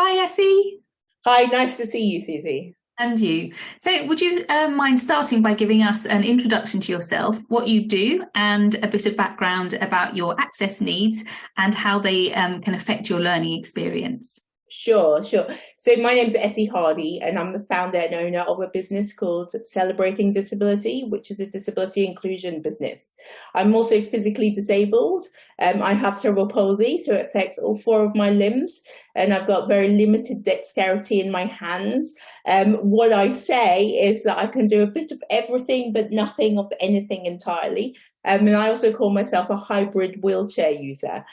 Hi, Essie, Hi, nice to see you, Susie. and you. So, would you mind starting by giving us an introduction to yourself, what you do, and a bit of background about your access needs and how they can affect your learning experience? Sure. So my name's Esi Hardy, and I'm the founder and owner of a business called Celebrating Disability, which is a disability inclusion business. I'm also physically disabled. I have cerebral palsy, so it affects all four of my limbs, and I've got very limited dexterity in my hands. What I say is that I can do a bit of everything, but nothing of anything entirely. And I also call myself a hybrid wheelchair user.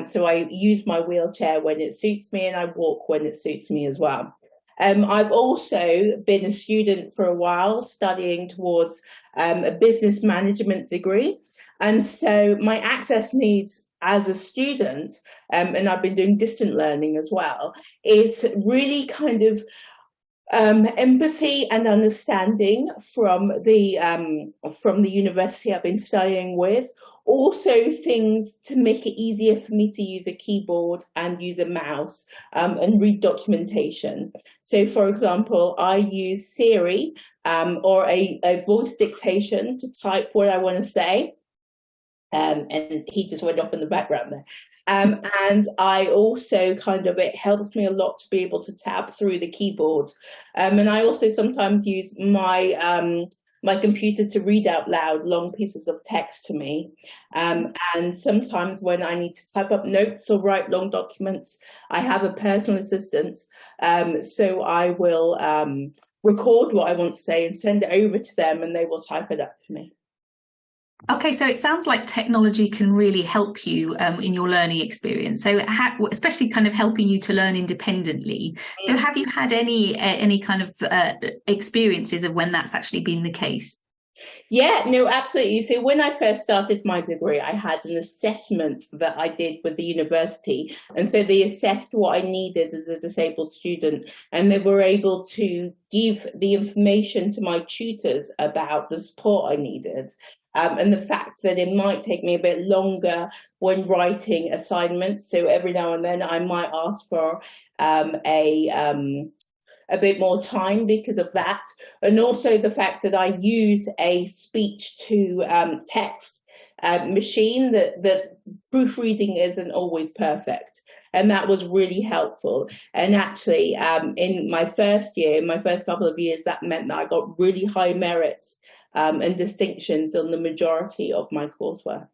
So I use my wheelchair when it suits me and I walk when it suits me as well. I've also been a student for a while, studying towards a business management degree. And so my access needs as a student, and I've been doing distant learning as well, is really kind of empathy and understanding from the university I've been studying with. Also, things to make it easier for me to use a keyboard and use a mouse and read documentation. So, for example, I use Siri or a voice dictation to type what I want to say. And he just went off in the background there. And I also it helps me a lot to be able to tab through the keyboard. And I also sometimes use my computer to read out loud long pieces of text to me. And sometimes when I need to type up notes or write long documents, I have a personal assistant. So I will record what I want to say and send it over to them, and they will type it up for me. Okay, so it sounds like technology can really help you in your learning experience. So, especially kind of helping you to learn independently. So, have you had any kind of experiences of when that's actually been the case? Yeah, no, absolutely. So when I first started my degree, I had an assessment that I did with the university. And so they assessed what I needed as a disabled student, and they were able to give the information to my tutors about the support I needed. And the fact that it might take me a bit longer when writing assignments. So every now and then I might ask for a bit more time because of that. And also the fact that I use a speech to text machine, that proofreading isn't always perfect. And that was really helpful. And actually, in my first year, my first couple of years, that meant that I got really high merits and distinctions on the majority of my coursework.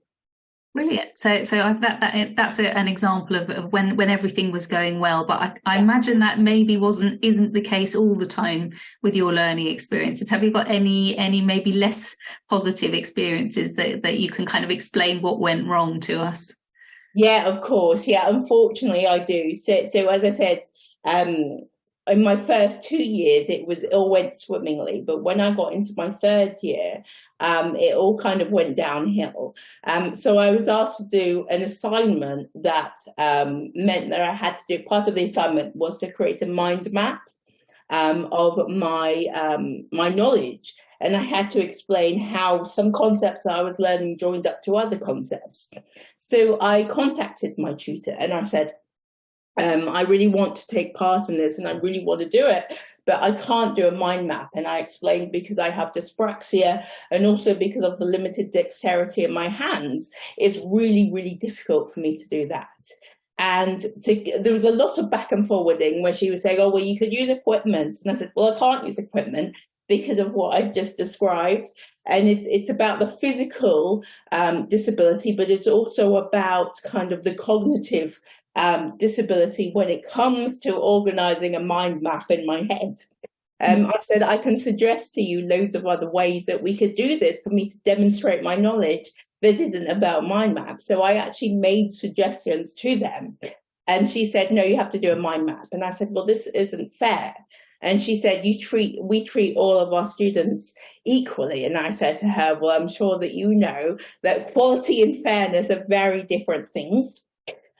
Brilliant. That's an example of when everything was going well. But I imagine that maybe isn't the case all the time with your learning experiences. Have you got any maybe less positive experiences that you can kind of explain what went wrong to us? Yeah, of course. Yeah, unfortunately, I do. So as I said, um, in my first 2 years, it all went swimmingly. But when I got into my third year, it all kind of went downhill. So I was asked to do an assignment that meant that I had to do part of the assignment was to create a mind map of my knowledge. And I had to explain how some concepts that I was learning joined up to other concepts. So I contacted my tutor and I said, I really want to take part in this and I really want to do it, but I can't do a mind map. And I explained because I have dyspraxia and also because of the limited dexterity in my hands, it's really difficult for me to do that. And there was a lot of back and forwarding where she was saying, oh, well, you could use equipment. And I said, well, I can't use equipment because of what I've just described. And it's about the physical disability, but it's also about kind of the cognitive disability when it comes to organizing a mind map in my head. I said, I can suggest to you loads of other ways that we could do this for me to demonstrate my knowledge that isn't about mind maps. So I actually made suggestions to them. And she said, no, you have to do a mind map. And I said, well, this isn't fair. And she said, we treat all of our students equally. And I said to her, well, I'm sure that you know that quality and fairness are very different things.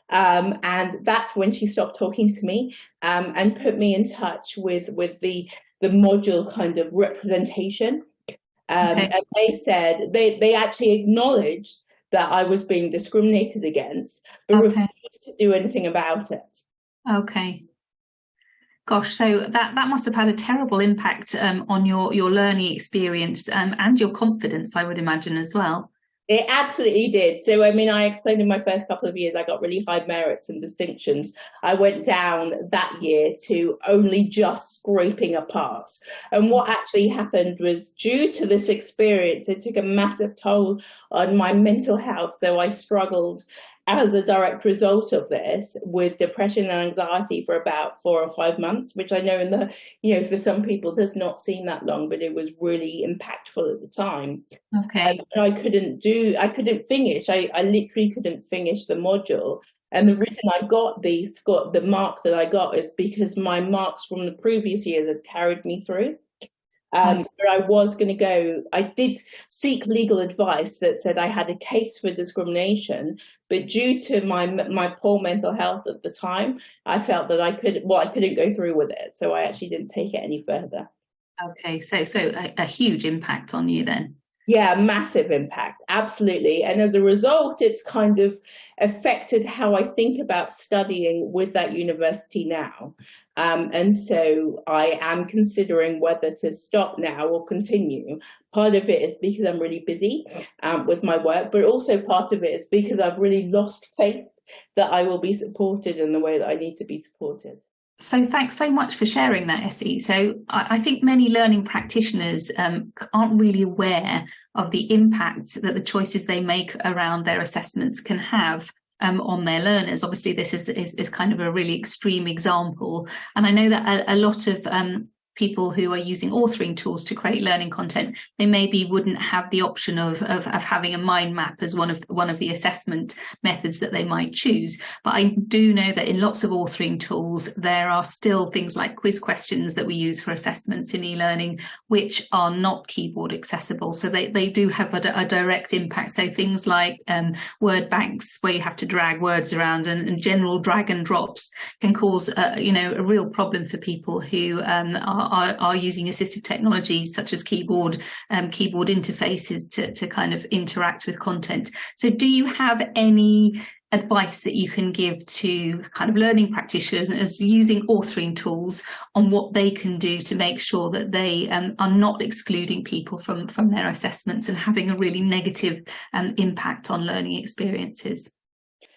And that's when she stopped talking to me and put me in touch with the module kind of representation. Okay. And they said they actually acknowledged that I was being discriminated against, but Okay. refused to do anything about it. Okay. Gosh, so that must have had a terrible impact on your learning experience and your confidence, I would imagine, as well. It absolutely did. So, I mean, I explained in my first couple of years, I got really high merits and distinctions. I went down that year to only just scraping a pass. And what actually happened was, due to this experience, it took a massive toll on my mental health. So I struggled as a direct result of this with depression and anxiety for about 4 or 5 months, which I know for some people does not seem that long, but it was really impactful at the time. Okay. I couldn't finish. I literally couldn't finish the module. And the reason I got the mark that I got is because my marks from the previous years had carried me through. But I was going to go, I did seek legal advice that said I had a case for discrimination, but due to my poor mental health at the time, I felt that I couldn't go through with it. So I actually didn't take it any further. Okay, so a huge impact on you then. Yeah, massive impact, absolutely. And as a result, it's kind of affected how I think about studying with that university now. And so I am considering whether to stop now or continue. Part of it is because I'm really busy with my work, but also part of it is because I've really lost faith that I will be supported in the way that I need to be supported. So thanks so much for sharing that, Esi. So I think many learning practitioners aren't really aware of the impact that the choices they make around their assessments can have on their learners. Obviously, this is kind of a really extreme example. And I know that a lot of people who are using authoring tools to create learning content, they maybe wouldn't have the option of having a mind map as one of the assessment methods that they might choose. But I do know that in lots of authoring tools, there are still things like quiz questions that we use for assessments in e-learning, which are not keyboard accessible. So they do have a direct impact. So things like word banks, where you have to drag words around, and general drag and drops can cause a real problem for people who are using assistive technologies such as keyboard interfaces to kind of interact with content. So do you have any advice that you can give to kind of learning practitioners as using authoring tools on what they can do to make sure that they are not excluding people from their assessments and having a really negative impact on learning experiences?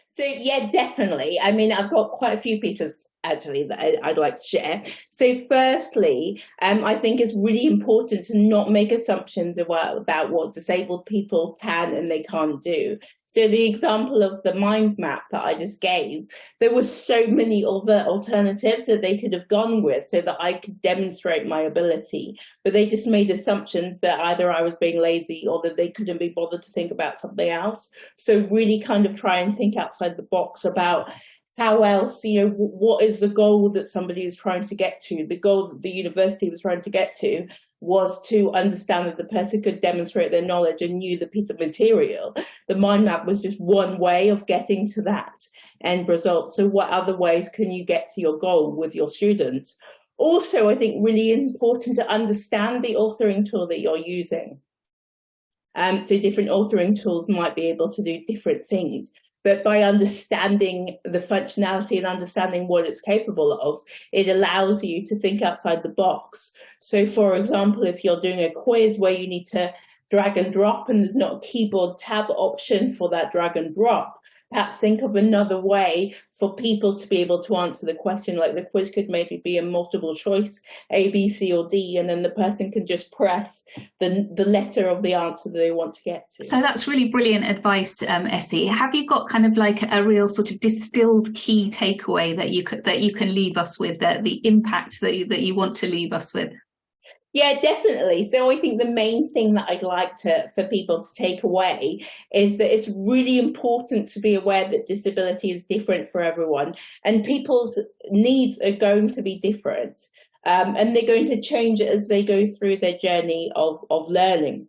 So yeah, definitely. I mean, I've got quite a few pieces actually that I'd like to share. So firstly, I think it's really important to not make assumptions about what disabled people can and they can't do. So the example of the mind map that I just gave, there were so many other alternatives that they could have gone with so that I could demonstrate my ability, but they just made assumptions that either I was being lazy or that they couldn't be bothered to think about something else. So really kind of try and think outside the box about how else, what is the goal that somebody is trying to get to? The goal that the university was trying to get to was to understand that the person could demonstrate their knowledge and knew the piece of material. The mind map was just one way of getting to that end result. So what other ways can you get to your goal with your students? Also, I think really important to understand the authoring tool that you're using. So different authoring tools might be able to do different things. But by understanding the functionality and understanding what it's capable of, it allows you to think outside the box. So, for example, if you're doing a quiz where you need to drag and drop and there's not a keyboard tab option for that drag and drop, perhaps think of another way for people to be able to answer the question. Like the quiz could maybe be a multiple choice, A, B, C, or D, and then the person can just press the letter of the answer that they want to get to. So that's really brilliant advice, Esi. Have you got kind of like a real sort of distilled key takeaway that you can leave us with, the impact that you want to leave us with? Yeah, definitely. So I think the main thing that I'd like for people to take away is that it's really important to be aware that disability is different for everyone and people's needs are going to be different. And they're going to change as they go through their journey of learning.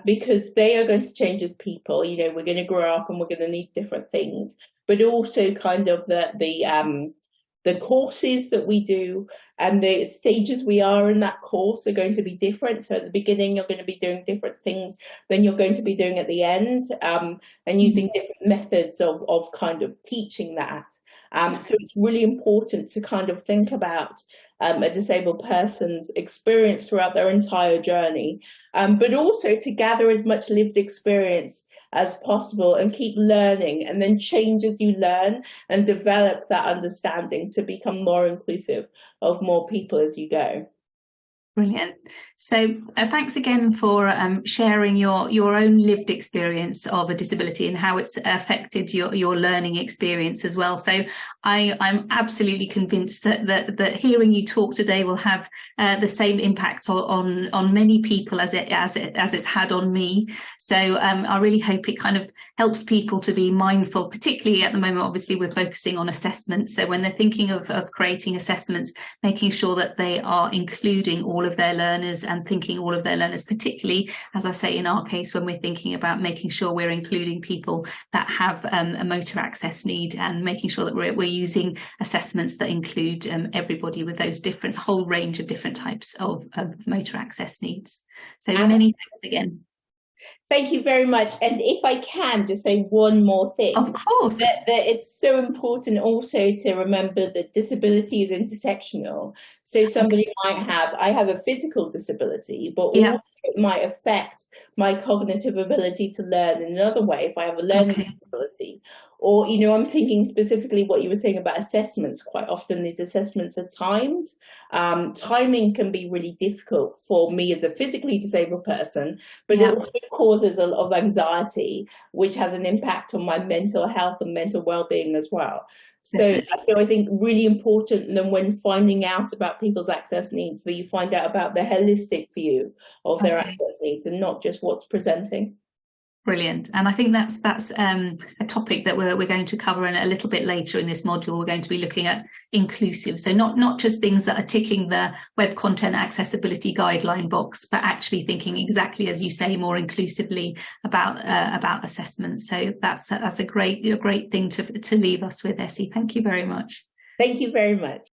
Because they are going to change as people. We're going to grow up and we're going to need different things, but also kind of the courses that we do and the stages we are in that course are going to be different. So at the beginning, you're going to be doing different things than you're going to be doing at the end, and using different methods of kind of teaching that. So it's really important to kind of think about a disabled person's experience throughout their entire journey, but also to gather as much lived experience as possible and keep learning, and then change as you learn and develop that understanding to become more inclusive of more people as you go. Brilliant. So thanks again for sharing your own lived experience of a disability and how it's affected your learning experience as well. So I'm absolutely convinced that hearing you talk today will have the same impact on many people as it's had on me. So I really hope it kind of helps people to be mindful, particularly at the moment. Obviously, we're focusing on assessment. So when they're thinking of creating assessments, making sure that they are including all of their learners and thinking all of their learners, particularly, as I say, in our case, when we're thinking about making sure we're including people that have a motor access need, and making sure that we're using assessments that include everybody with those different whole range of different types of motor access needs. So many thanks again. Thank you very much. And if I can just say one more thing. Of course. That it's so important also to remember that disability is intersectional. So somebody might have, I have a physical disability, but also it might affect my cognitive ability to learn in another way if I have a learning disability. Or, you know, I'm thinking specifically what you were saying about assessments. Quite often these assessments are timed. Timing can be really difficult for me as a physically disabled person, but it also causes a lot of anxiety, which has an impact on my mental health and mental well-being as well. So I think really important that when finding out about people's access needs, that you find out about the holistic view of their access needs and not just what's presenting. Brilliant. And I think that's a topic that we're going to cover in a little bit later in this module. We're going to be looking at inclusive. So not just things that are ticking the web content accessibility guideline box, but actually thinking exactly, as you say, more inclusively about assessment. So that's a great thing to leave us with, Esi. Thank you very much. Thank you very much.